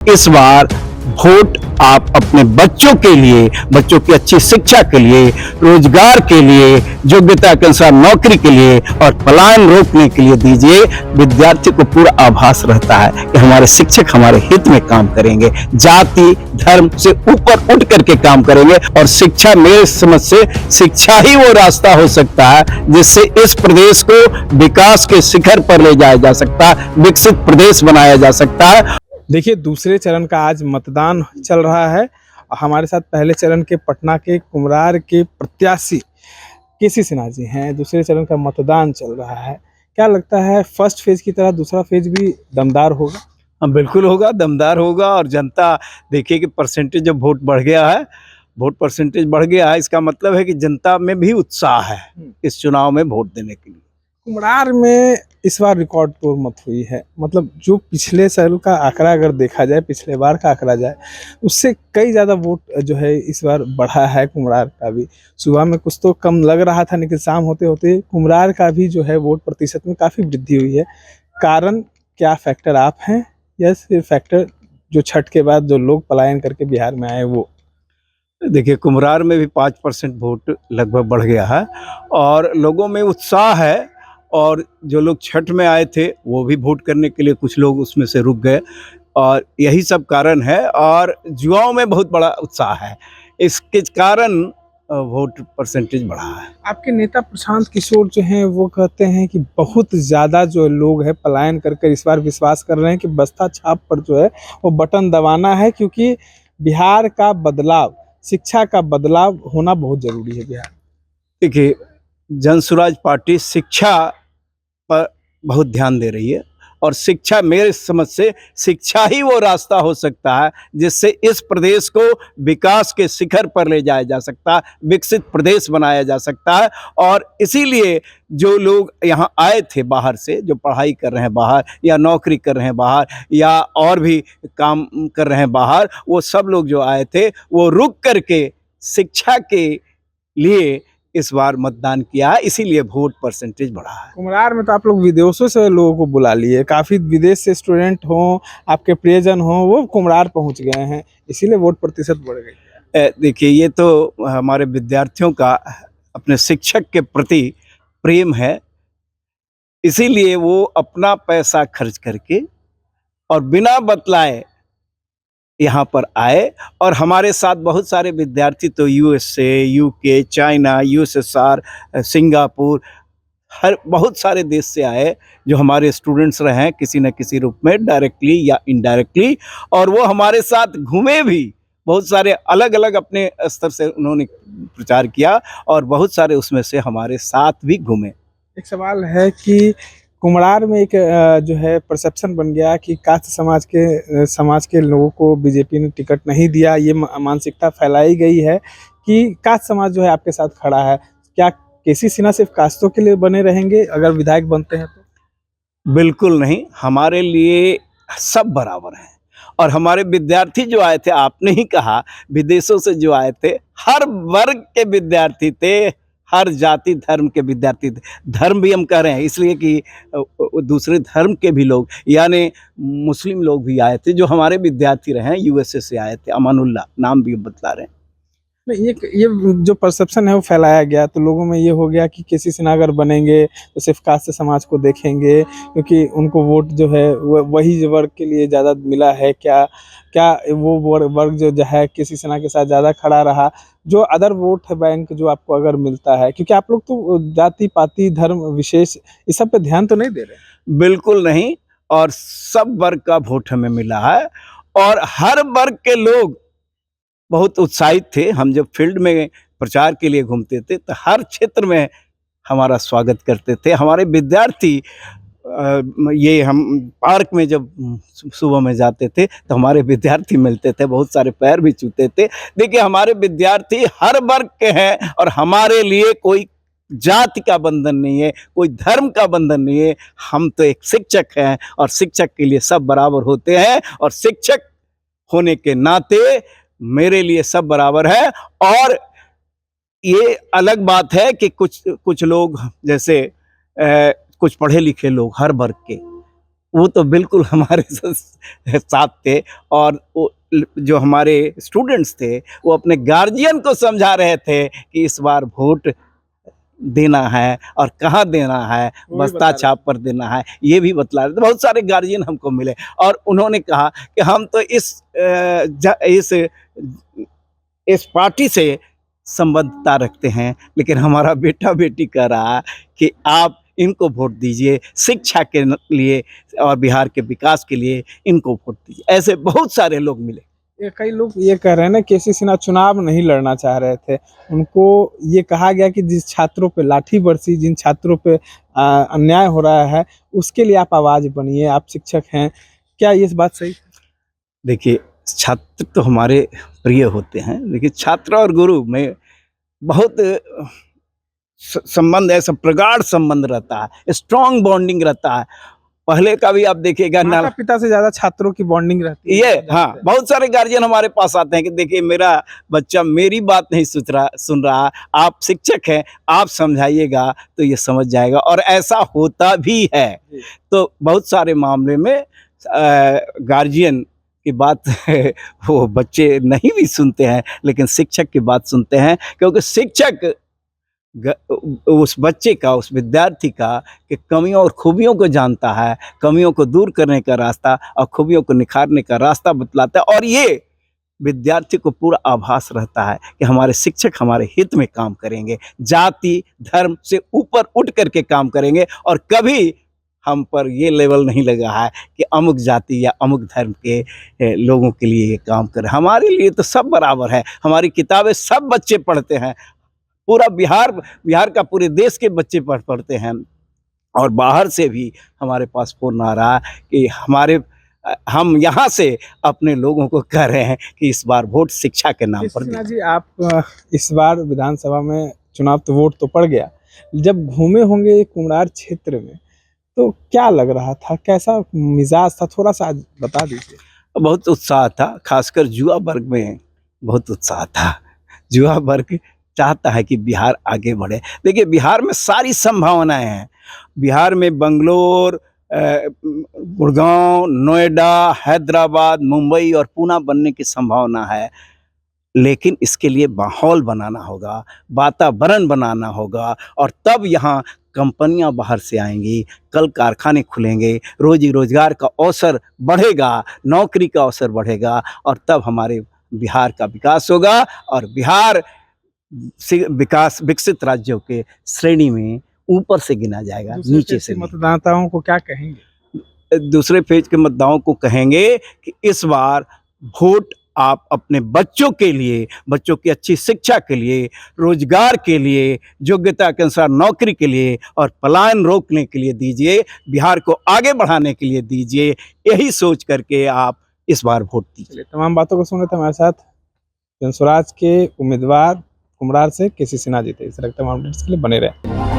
इस बार वोट आप अपने बच्चों के लिए, बच्चों की अच्छी शिक्षा के लिए, रोजगार के लिए, योग्यता के अनुसार नौकरी के लिए और पलायन रोकने के लिए दीजिए। विद्यार्थी को पूरा आभास रहता है कि हमारे शिक्षक हमारे हित में काम करेंगे, जाति धर्म से ऊपर उठ करके काम करेंगे। और शिक्षा, मेरे समझ से शिक्षा ही वो रास्ता हो सकता है जिससे इस प्रदेश को विकास के शिखर पर ले जाया जा सकता है, विकसित प्रदेश बनाया जा सकता है। देखिए, दूसरे चरण का आज मतदान चल रहा है। हमारे साथ पहले चरण के पटना के कुम्हरार के प्रत्याशी केसी सिन्हा जी हैं। दूसरे चरण का मतदान चल रहा है। क्या लगता है, फर्स्ट फेज की तरह दूसरा फेज भी दमदार होगा? हाँ, बिल्कुल होगा, दमदार होगा। और जनता देखिए कि परसेंटेज जब वोट बढ़ गया है, वोट परसेंटेज बढ़ गया है, इसका मतलब है कि जनता में भी उत्साह है इस चुनाव में वोट देने के लिए। कुम्हरार में इस बार रिकॉर्ड तोड़ मत हुई है। मतलब जो पिछले साल का आंकड़ा अगर देखा जाए, पिछले बार का आंकड़ा जाए, उससे कई ज़्यादा वोट जो है इस बार बढ़ा है कुम्हरार का भी। सुबह में कुछ तो कम लग रहा था, लेकिन शाम होते होते कुम्हरार का भी जो है वोट प्रतिशत में काफ़ी वृद्धि हुई है। कारण क्या फैक्टर आप हैं, या सिर्फ फैक्टर जो छठ के बाद जो लोग पलायन करके बिहार में आए वो? देखिए, कुम्हरार में भी 5% वोट लगभग बढ़ गया है और लोगों में उत्साह है। और जो लोग छठ में आए थे वो भी वोट करने के लिए, कुछ लोग उसमें से रुक गए और यही सब कारण है। और युवाओं में बहुत बड़ा उत्साह है, इसके कारण वोट परसेंटेज बढ़ा है। आपके नेता प्रशांत किशोर जो हैं वो कहते हैं कि बहुत ज़्यादा जो लोग हैं पलायन करके इस बार विश्वास कर रहे हैं कि बस्ता छाप पर जो है वो बटन दबाना है, क्योंकि बिहार का बदलाव, शिक्षा का बदलाव होना बहुत ज़रूरी है बिहार। देखिए, जनसुराज पार्टी शिक्षा पर बहुत ध्यान दे रही है और शिक्षा, मेरे समझ से शिक्षा ही वो रास्ता हो सकता है जिससे इस प्रदेश को विकास के शिखर पर ले जाया जा सकता है, विकसित प्रदेश बनाया जा सकता है। और इसीलिए जो लोग यहाँ आए थे बाहर से, जो पढ़ाई कर रहे हैं बाहर या नौकरी कर रहे हैं बाहर या और भी काम कर रहे हैं बाहर, वो सब लोग जो आए थे वो रुक करके शिक्षा के लिए इस बार मतदान किया है, इसीलिए वोट परसेंटेज बढ़ा है। कुम्हरार में तो आप लोग विदेशों से लोगों को बुला लिए, काफ़ी विदेश से स्टूडेंट हों, आपके प्रियजन हों, वो कुम्हरार पहुँच गए हैं, इसीलिए वोट प्रतिशत बढ़ गई। देखिए, ये तो हमारे विद्यार्थियों का अपने शिक्षक के प्रति प्रेम है, इसीलिए वो अपना पैसा खर्च करके और बिना बतलाए यहाँ पर आए। और हमारे साथ बहुत सारे विद्यार्थी तो USA, UK, China, USSR, Singapore, हर बहुत सारे देश से आए जो हमारे स्टूडेंट्स रहे हैं किसी न किसी रूप में, डायरेक्टली या इनडायरेक्टली। और वो हमारे साथ घूमे भी, बहुत सारे अलग अलग अपने स्तर से उन्होंने प्रचार किया और बहुत सारे उसमें से हमारे साथ भी घूमे। एक सवाल है कि कुम्हरार में एक जो है परसेप्शन बन गया कि कास्ट समाज के लोगों को बीजेपी ने टिकट नहीं दिया। ये मानसिकता फैलाई गई है कि कास्ट समाज जो है आपके साथ खड़ा है। क्या केसी सिन्हा सिर्फ कास्तों के लिए बने रहेंगे अगर विधायक बनते हैं तो? बिल्कुल नहीं, हमारे लिए सब बराबर हैं। और हमारे विद्यार्थी जो आए थे, आपने ही कहा विदेशों से जो आए थे, हर वर्ग के विद्यार्थी थे, हर जाति धर्म के विद्यार्थी थे। धर्म भी हम कह रहे हैं इसलिए कि दूसरे धर्म के भी लोग, यानी मुस्लिम लोग भी आए थे जो हमारे विद्यार्थी रहे हैं, यूएसए से आए थे, अमानुल्लाह नाम भी बतला रहे हैं। नहीं, ये जो परसेप्शन है वो फैलाया गया, तो लोगों में ये हो गया कि केसी सिन्हा अगर बनेंगे तो सिर्फ कास्ट समाज को देखेंगे, क्योंकि उनको वोट जो है वही वर्ग के लिए ज़्यादा मिला है। क्या क्या वो वर्ग जो है केसी सिन्हा के साथ ज़्यादा खड़ा रहा, जो अदर वोट है बैंक जो आपको अगर मिलता है? क्योंकि आप लोग तो जाति पाति धर्म विशेष इस सब पे ध्यान तो नहीं दे रहे। बिल्कुल नहीं, और सब वर्ग का वोट हमें मिला है और हर वर्ग के लोग बहुत उत्साहित थे। हम जब फील्ड में प्रचार के लिए घूमते थे तो हर क्षेत्र में हमारा स्वागत करते थे। हमारे विद्यार्थी ये हम पार्क में जब सुबह में जाते थे तो हमारे विद्यार्थी मिलते थे, बहुत सारे पैर भी छूते थे। देखिए, हमारे विद्यार्थी हर वर्ग के हैं और हमारे लिए कोई जाति का बंधन नहीं है, कोई धर्म का बंधन नहीं है। हम तो एक शिक्षक हैं और शिक्षक के लिए सब बराबर होते हैं और शिक्षक होने के नाते मेरे लिए सब बराबर है। और ये अलग बात है कि कुछ लोग जैसे कुछ पढ़े लिखे लोग हर वर्ग के, वो तो बिल्कुल हमारे साथ थे। और वो जो हमारे स्टूडेंट्स थे वो अपने गार्जियन को समझा रहे थे कि इस बार वोट देना है और कहाँ देना है, वो भी बता बस्ता रहे छाप पर देना है, ये भी बतला रहे थे। बहुत सारे गार्जियन हमको मिले और उन्होंने कहा कि हम तो इस पार्टी से संबद्धता रखते हैं, लेकिन हमारा बेटा बेटी कह रहा है कि आप इनको वोट दीजिए, शिक्षा के लिए और बिहार के विकास के लिए इनको वोट दीजिए। ऐसे बहुत सारे लोग मिले। ये कई लोग ये कह रहे हैं ना, केसी सिन्हा चुनाव नहीं लड़ना चाह रहे थे। उनको ये कहा गया कि जिस छात्रों पे लाठी बरसी, जिन छात्रों पे अन्याय हो रहा है, उसके लिए आप आवाज बनिए, आप शिक्षक हैं। क्या ये बात सही? देखिए, छात्र तो हमारे प्रिय होते हैं, लेकिन छात्र और गुरु में बहुत संबंध, ऐसा प्रगाढ़ संबंध रहता है, स्ट्रॉन्ग बॉन्डिंग रहता है। पहले का भी आप देखिएगा माता पिता से ज्यादा छात्रों की बॉन्डिंग रहती है। हाँ, बहुत सारे गार्जियन हमारे पास आते हैं कि देखिए मेरा बच्चा मेरी बात नहीं सुन रहा, आप शिक्षक हैं, आप समझाइएगा तो ये समझ जाएगा, और ऐसा होता भी है। तो बहुत सारे मामले में गार्जियन की बात वो बच्चे नहीं भी सुनते हैं, लेकिन शिक्षक की बात सुनते हैं, क्योंकि शिक्षक उस बच्चे का, उस विद्यार्थी का कि कमियों और खूबियों को जानता है, कमियों को दूर करने का रास्ता और खूबियों को निखारने का रास्ता बतलाता है। और ये विद्यार्थी को पूरा आभास रहता है कि हमारे शिक्षक हमारे हित में काम करेंगे, जाति धर्म से ऊपर उठ करके काम करेंगे, और कभी हम पर ये लेवल नहीं लगा है कि अमुक जाति या अमुक धर्म के लोगों के लिए ये काम करें। हमारे लिए तो सब बराबर है। हमारी किताबें सब बच्चे पढ़ते हैं, पूरा बिहार का पूरे देश के बच्चे पढ़ते हैं, और बाहर से भी हमारे पास फ़ोन आ रहा है कि हम यहाँ से अपने लोगों को कह रहे हैं कि इस बार वोट शिक्षा के नाम पर सिन्हा जी, आप इस बार विधानसभा में चुनाव तो वोट तो पड़ गया, जब घूमे होंगे कुम्हरार क्षेत्र में तो क्या लग रहा था, कैसा मिजाज था, थोड़ा सा आज बता दीजिए। बहुत उत्साह था, खासकर युवा वर्ग में बहुत उत्साह था। युवा वर्ग चाहता है कि बिहार आगे बढ़े। देखिए, बिहार में सारी संभावनाएं हैं। बिहार में बंगलोर, गुड़गांव, नोएडा, हैदराबाद, मुंबई और पूना बनने की संभावना है, लेकिन इसके लिए माहौल बनाना होगा, वातावरण बनाना होगा, और तब यहाँ कंपनियां बाहर से आएंगी, कल कारखाने खुलेंगे, रोजी रोजगार का अवसर बढ़ेगा, नौकरी का अवसर बढ़ेगा, और तब हमारे बिहार का विकास होगा, और बिहार विकसित राज्यों के श्रेणी में ऊपर से गिना जाएगा, नीचे से नहीं। मतदाताओं को क्या कहेंगे? दूसरे फेज के मतदाताओं को कहेंगे कि इस बार वोट आप अपने बच्चों के लिए, बच्चों की अच्छी शिक्षा के लिए, रोजगार के लिए, योग्यता के अनुसार नौकरी के लिए और पलायन रोकने के लिए दीजिए, बिहार को आगे बढ़ाने के लिए दीजिए। यही सोच करके आप इस बार वोट दीजिए। तमाम बातों को सुन रहे थे हमारे साथ जनस्वराज के उम्मीदवार कुम्हरार से केसी सिन्हा जी थे। इस तरह के तमाम अपडेट्स के लिए बने रहे।